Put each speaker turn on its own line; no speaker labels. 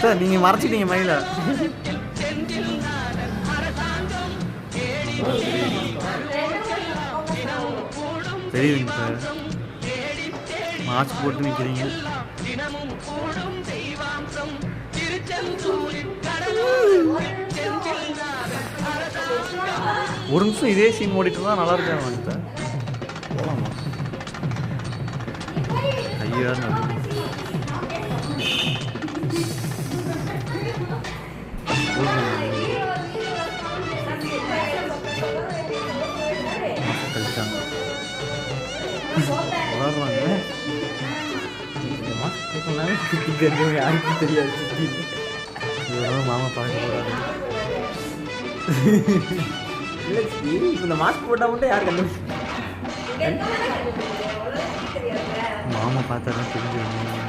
Sir நீங்கள் மறைச்சிட்டீங்க மயில. தெரியுதுங்க சார், மாஸ்க் போட்டு நிற்கிறீங்க. ஒரு நிமிஷம் இதே சீன் ஓடிட்டு தான் நல்லா இருக்காங்க சார். போகலாமா? ஐயா கழிச்சாங்க வளர்றாங்க. யாருக்கும் தெரியாது. மாமா பார்க்க போறாரு.
இந்த மாஸ்க் போட்டா மட்டும் யாரு கண்டுபிடிச்சு?
மாமா பார்த்தா தான் தெரிஞ்சுக்கணும்.